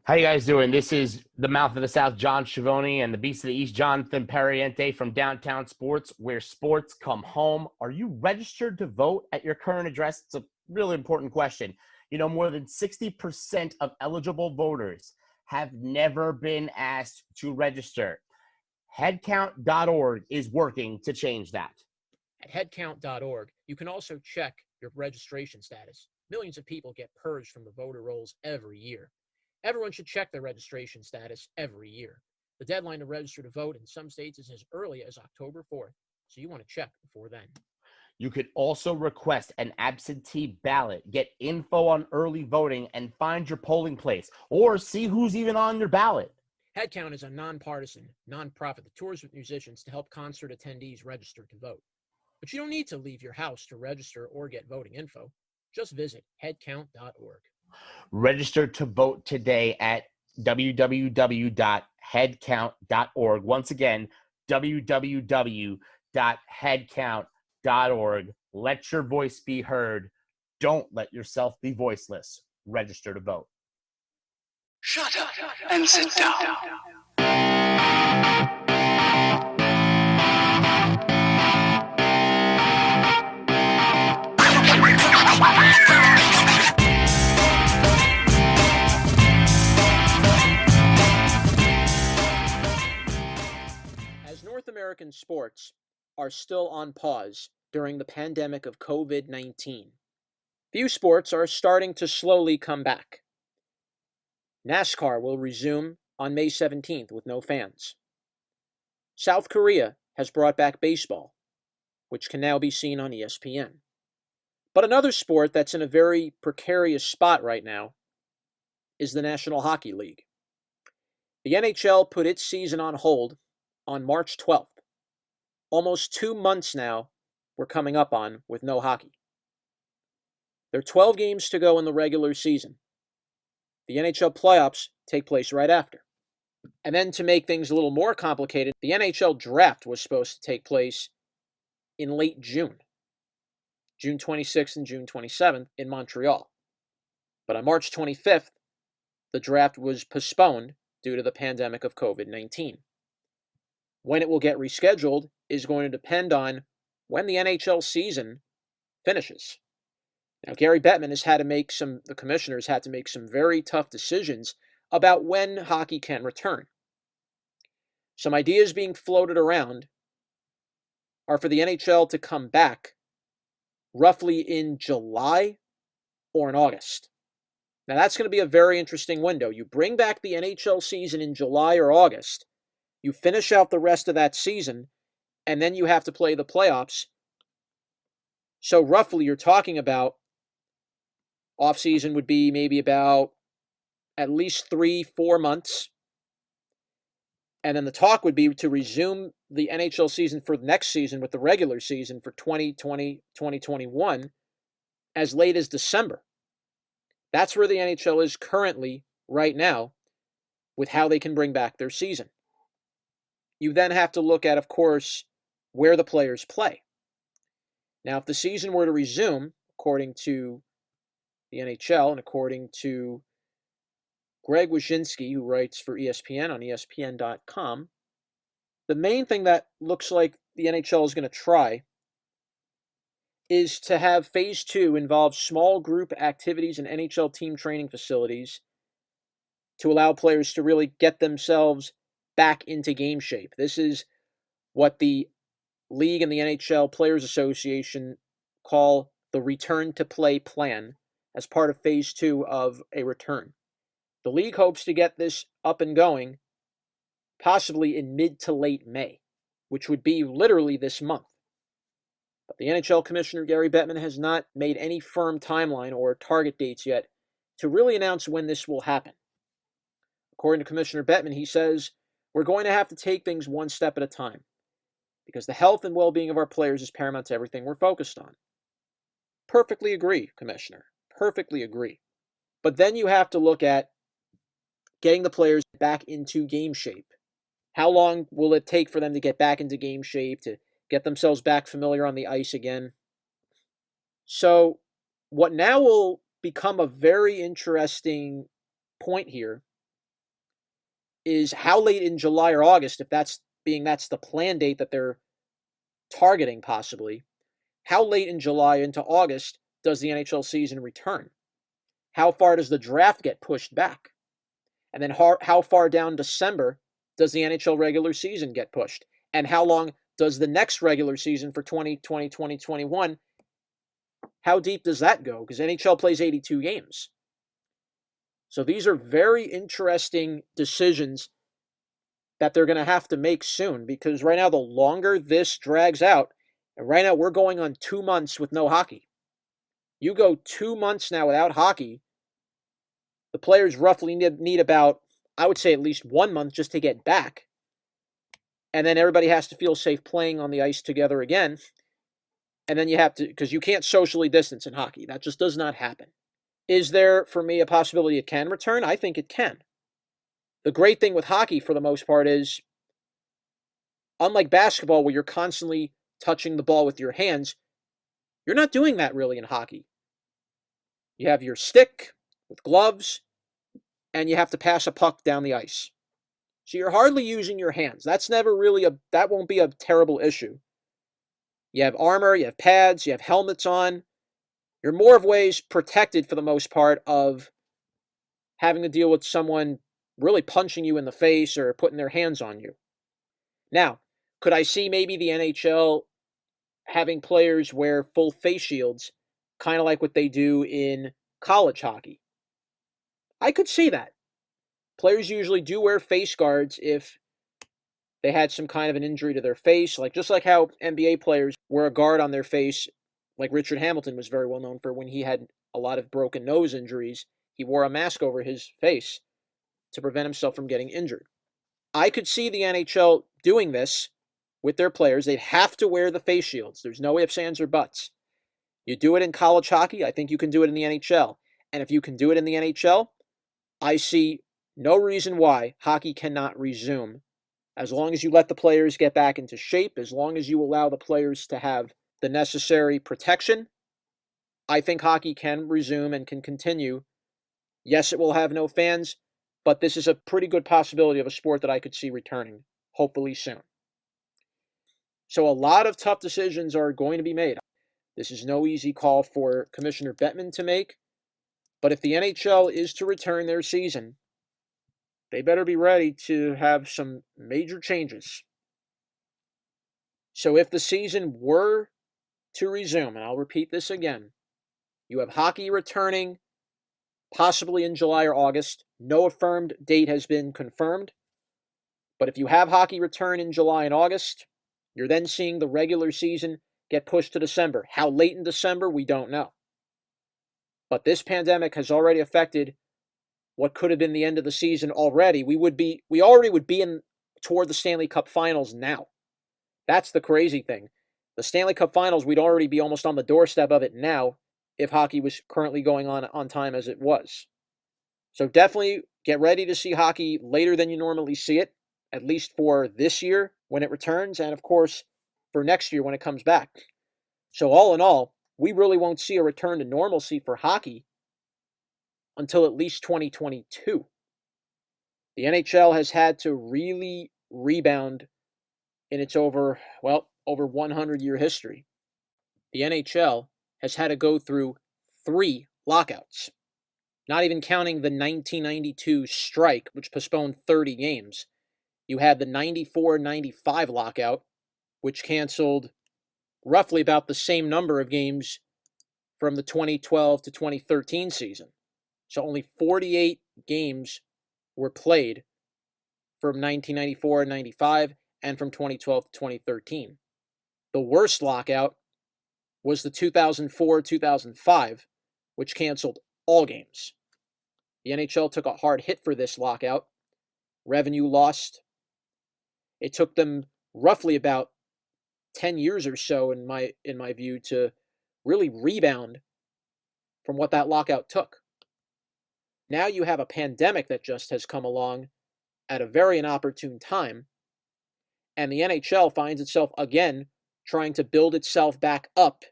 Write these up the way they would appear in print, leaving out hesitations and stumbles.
How you guys doing? This is the Mouth of the South, John Schiavone, and the Beast of the East, Jonathan Periente from Downtown Sports, where sports come home. Are you registered to vote at your current address? It's a really important question. You know, more than 60% of eligible voters have never been asked to register. Headcount.org is working to change that. At headcount.org, you can also check your registration status. Millions of people get purged from the voter rolls every year. Everyone should check their registration status every year. The deadline to register to vote in some states is as early as October 4th, so you want to check before then. You could also request an absentee ballot, get info on early voting, and find your polling place, or see who's even on your ballot. Headcount is a nonpartisan, nonprofit that tours with musicians to help concert attendees register to vote. But you don't need to leave your house to register or get voting info. Just visit headcount.org. Register to vote today at www.headcount.org. Once again, www.headcount.org. Let your voice be heard. Don't let yourself be voiceless. Register to vote. Shut up and sit down. As North American sports are still on pause during the pandemic of COVID-19, few sports are starting to slowly come back. NASCAR will resume on May 17th with no fans. South Korea has brought back baseball, which can now be seen on ESPN. But another sport that's in a very precarious spot right now is the National Hockey League. The NHL put its season on hold on March 12th. Almost 2 months now we're coming up on with no hockey. There are 12 games to go in the regular season. The NHL playoffs take place right after. And then to make things a little more complicated, the NHL draft was supposed to take place in late June, June 26th and June 27th in Montreal. But on March 25th, the draft was postponed due to the pandemic of COVID-19. When it will get rescheduled is going to depend on when the NHL season finishes. Now, Gary Bettman the commissioners had to make some very tough decisions about when hockey can return. Some ideas being floated around are for the NHL to come back roughly in July or in August. Now, that's going to be a very interesting window. You bring back the NHL season in July or August, you finish out the rest of that season, and then you have to play the playoffs. So roughly, you're talking about off-season would be maybe about at least 3-4 months. And then the talk would be to resume the NHL season for the next season with the regular season for 2020, 2021 as late as December. That's where the NHL is currently right now with how they can bring back their season. You then have to look at, of course, where the players play. Now, if the season were to resume, according to the NHL and according to Greg Wyshynski, who writes for ESPN on ESPN.com, the main thing that looks like the NHL is going to try is to have Phase 2 involve small group activities in NHL team training facilities to allow players to really get themselves back into game shape. This is what the league and the NHL Players Association call the return to play plan as part of Phase 2 of a return. The league hopes to get this up and going possibly in mid to late May, which would be literally this month. But the NHL Commissioner Gary Bettman has not made any firm timeline or target dates yet to really announce when this will happen. According to Commissioner Bettman, he says, we're going to have to take things one step at a time because the health and well-being of our players is paramount to everything we're focused on. Perfectly agree, Commissioner. Perfectly agree. But then you have to look at getting the players back into game shape. How long will it take for them to get back into game shape, to get themselves back familiar on the ice again? So what now will become a very interesting point here is how late in July or August, if that's the plan date that they're targeting possibly, how late in July into August does the NHL season return? How far does the draft get pushed back? And then how far down December does the NHL regular season get pushed? And how long does the next regular season for 2020, 2021, how deep does that go? Because NHL plays 82 games. So these are very interesting decisions that they're going to have to make soon, because right now, the longer this drags out, and right now we're going on 2 months with no hockey. You go 2 months now without hockey, the players roughly need about, I would say, at least 1 month just to get back. And then everybody has to feel safe playing on the ice together again. And then you have to, because you can't socially distance in hockey. That just does not happen. Is there, for me, a possibility it can return? I think it can. The great thing with hockey, for the most part, is unlike basketball, where you're constantly touching the ball with your hands, you're not doing that really in hockey. You have your stick with gloves, and you have to pass a puck down the ice. So you're hardly using your hands. That won't be a terrible issue. You have armor, you have pads, you have helmets on. You're more of ways protected for the most part of having to deal with someone really punching you in the face or putting their hands on you. Now, could I see maybe the NHL having players wear full face shields, kind of like what they do in college hockey? I could see that. Players usually do wear face guards if they had some kind of an injury to their face, just like how NBA players wear a guard on their face, like Richard Hamilton was very well known for when he had a lot of broken nose injuries. He wore a mask over his face to prevent himself from getting injured. I could see the NHL doing this with their players. They'd have to wear the face shields. There's no ifs, ands, or buts. You do it in college hockey, I think you can do it in the NHL. And if you can do it in the NHL, I see no reason why hockey cannot resume. As long as you let the players get back into shape, as long as you allow the players to have the necessary protection, I think hockey can resume and can continue. Yes, it will have no fans, but this is a pretty good possibility of a sport that I could see returning, hopefully soon. So a lot of tough decisions are going to be made. This is no easy call for Commissioner Bettman to make, but if the NHL is to return their season, they better be ready to have some major changes. So if the season were to resume, and I'll repeat this again, you have hockey returning possibly in July or August. No affirmed date has been confirmed. But if you have hockey return in July and August, you're then seeing the regular season get pushed to December. How late in December, we don't know. But this pandemic has already affected what could have been the end of the season already. We already would be in toward the Stanley Cup Finals now. That's the crazy thing. The Stanley Cup Finals, we'd already be almost on the doorstep of it now if hockey was currently going on time as it was. So definitely get ready to see hockey later than you normally see it, at least for this year when it returns, and of course for next year when it comes back. So all in all, we really won't see a return to normalcy for hockey until at least 2022. The NHL has had to really rebound in its over 100-year history. The NHL has had to go through 3 lockouts, not even counting the 1992 strike, which postponed 30 games. You had the 94-95 lockout, which canceled roughly about the same number of games from the 2012 to 2013 season. So only 48 games were played from 1994 and 95 and from 2012 to 2013. The worst lockout was the 2004-2005, which canceled all games. The NHL took a hard hit for this lockout. Revenue lost. It took them roughly about 10 years or so, in my view, to really rebound from what that lockout took. Now you have a pandemic that just has come along at a very inopportune time, and the NHL finds itself again trying to build itself back up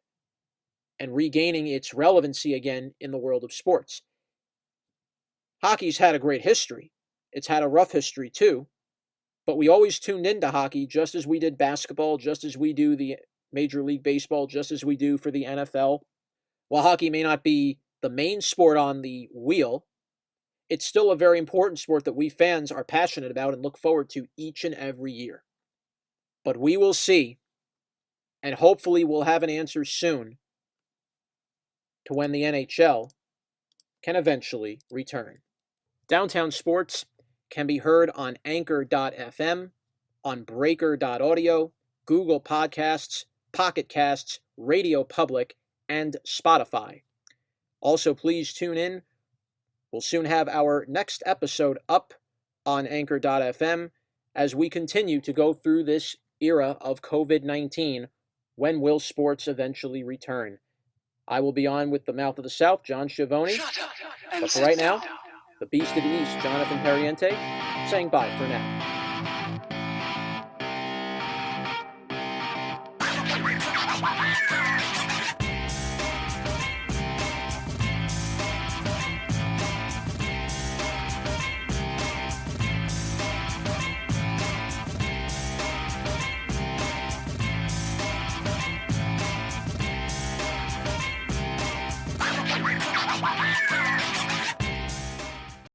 and regaining its relevancy again in the world of sports. Hockey's had a great history. it's had a rough history too, but we always tuned into hockey just as we did basketball, just as we do the Major League Baseball, just as we do for the NFL. While hockey may not be the main sport on the wheel, it's still a very important sport that we fans are passionate about and look forward to each and every year. But we will see, and hopefully we'll have an answer soon to when the NHL can eventually return. Downtown Sports can be heard on Anchor.fm, on Breaker.audio, Google Podcasts, Pocket Casts, Radio Public, and Spotify. Also, please tune in. We'll soon have our next episode up on Anchor.fm as we continue to go through this era of COVID-19. When will sports eventually return? I will be on with the Mouth of the South, John Schiavone. But for right now, the Beast of the East, Jonathan Perriente, saying bye for now.